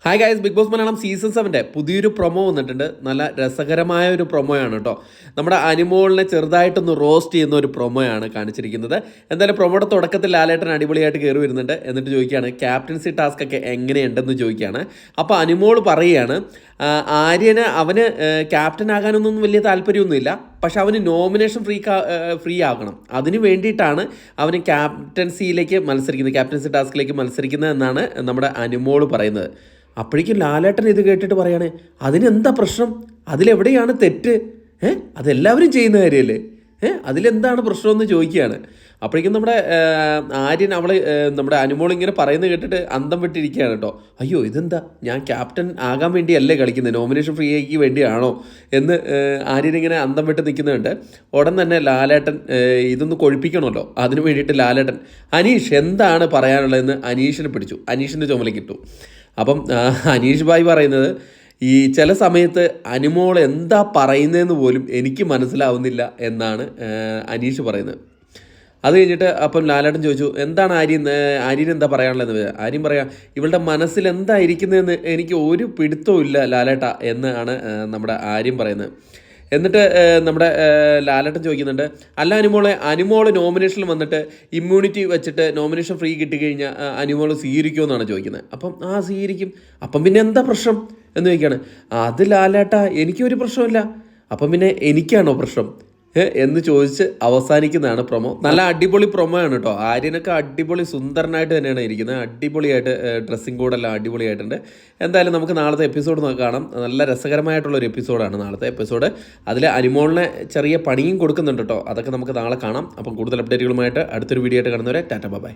Hi guys, Bigg Boss Malayalam season 7 പുതിയൊരു promo വന്നിട്ടുണ്ട്. നല്ല രസകരമായ ഒരു പ്രൊമോയാണ് കേട്ടോ. നമ്മുടെ അനിമോളിനെ ചെറുതായിട്ടൊന്ന് റോസ്റ്റ് ചെയ്യുന്ന ഒരു പ്രൊമോയാണ് കാണിച്ചിരിക്കുന്നത്. എന്തായാലും പ്രൊമോയുടെ തുടക്കത്തിൽ ലാലേട്ടൻ അടിപൊളിയായിട്ട് കയറി വരുന്നുണ്ട്. എന്നിട്ട് ചോദിക്കുകയാണ് ക്യാപ്റ്റൻസി ടാസ്ക് ഒക്കെ എങ്ങനെയുണ്ടെന്ന് ചോദിക്കുകയാണ്. അപ്പോൾ അനിമോൾ പറയുകയാണ് ആര്യന് അവന് ക്യാപ്റ്റൻ ആകാനൊന്നും വലിയ താല്പര്യമൊന്നുമില്ല, പക്ഷെ അവന് നോമിനേഷൻ ഫ്രീ ആകണം. അതിന് വേണ്ടിയിട്ടാണ് അവന് ക്യാപ്റ്റൻസി ടാസ്കിലേക്ക് മത്സരിക്കുന്നത് എന്നാണ് നമ്മുടെ അനിമോൾ പറയുന്നത്. അപ്പോഴേക്കും ലാലേട്ടൻ ഇത് കേട്ടിട്ട് പറയാണ് അതിനെന്താ പ്രശ്നം, അതിലെവിടെയാണ് തെറ്റ്? അതെല്ലാവരും ചെയ്യുന്ന കാര്യമല്ലേ, അതിലെന്താണ് പ്രശ്നമെന്ന് ചോദിക്കുകയാണ്. അപ്പോഴേക്കും നമ്മുടെ ആര്യൻ നമ്മുടെ അനുമോൾ ഇങ്ങനെ പറയുന്നത് കേട്ടിട്ട് അന്തം വിട്ടിരിക്കുകയാണ് കേട്ടോ. അയ്യോ ഇതെന്താ, ഞാൻ ക്യാപ്റ്റൻ ആകാൻ വേണ്ടിയല്ലേ കളിക്കുന്നത്, നോമിനേഷൻ ഫ്രീ ആക്കി വേണ്ടിയാണോ എന്ന് ആര്യൻ ഇങ്ങനെ അന്തം വിട്ട് നിൽക്കുന്നുണ്ട്. ഉടൻ തന്നെ ലാലേട്ടൻ ഇതൊന്ന് കൊഴിപ്പിക്കണമല്ലോ, അതിന് വേണ്ടിയിട്ട് ലാലേട്ടൻ അനീഷ് എന്താണ് പറയാനുള്ളതെന്ന് അനീഷിനെ പിടിച്ചു, അനീഷിൻ്റെ ചുമലിക്കിട്ടു. അപ്പം അനീഷ് ഭായ് പറയുന്നത് ഈ ചില സമയത്ത് അനിമോൾ എന്താ പറയുന്നതെന്ന് പോലും എനിക്ക് മനസ്സിലാവുന്നില്ല എന്നാണ് അനീഷ് പറയുന്നത്. അത് കഴിഞ്ഞിട്ട് അപ്പം ലാലേട്ടൻ ചോദിച്ചു എന്താണ് ആര്യൻ എന്താ പറയാനുള്ളതെന്ന്. ആര്യൻ പറയാം ഇവളുടെ മനസ്സിൽ എന്താ ഇരിക്കുന്നതെന്ന് എനിക്ക് ഒരു പിടുത്തവും ഇല്ല ലാലേട്ട എന്നാണ് നമ്മുടെ ആര്യൻ പറയുന്നത്. എന്നിട്ട് നമ്മുടെ ലാലേട്ടൻ ചോദിക്കുന്നുണ്ട് അല്ല അനിമോള് നോമിനേഷനിൽ വന്നിട്ട് ഇമ്മ്യൂണിറ്റി വെച്ചിട്ട് നോമിനേഷൻ ഫ്രീ കിട്ടിക്കഴിഞ്ഞാൽ അനിമോള് സ്വീകരിക്കുമോ എന്നാണ് ചോദിക്കുന്നത്. അപ്പം സ്വീകരിക്കും, അപ്പം പിന്നെ എന്താ പ്രശ്നം എന്ന് ചോദിക്കുകയാണ്. അത് ലാലേട്ട എനിക്കൊരു പ്രശ്നമില്ല, അപ്പം പിന്നെ എനിക്കാണോ പ്രശ്നം എന്ന് ചോദിച്ച് അവസാനിക്കുന്നതാണ് പ്രൊമോ. നല്ല അടിപൊളി പ്രൊമോ ആണ് കേട്ടോ. ആര്യനൊക്കെ അടിപൊളി സുന്ദരനായിട്ട് തന്നെയാണ് ഇരിക്കുന്നത്. അടിപൊളിയായിട്ട് ഡ്രസ്സിങ് കോഡെല്ലാം അടിപൊളിയായിട്ടുണ്ട്. എന്തായാലും നമുക്ക് നാളത്തെ എപ്പിസോഡ് കാണാം. നല്ല രസകരമായിട്ടുള്ളൊരു എപ്പിസോഡാണ് നാളത്തെ എപ്പിസോഡ്. അതിൽ അനിമോളിനെ ചെറിയ പണിയും കൊടുക്കുന്നുണ്ട് കേട്ടോ. അതൊക്കെ നമുക്ക് നാളെ കാണാം. അപ്പം കൂടുതൽ അപ്ഡേറ്റുകളുമായിട്ട് അടുത്തൊരു വീഡിയോ ആയിട്ട് കാണുന്നവരെ ടാറ്റ ബൈ.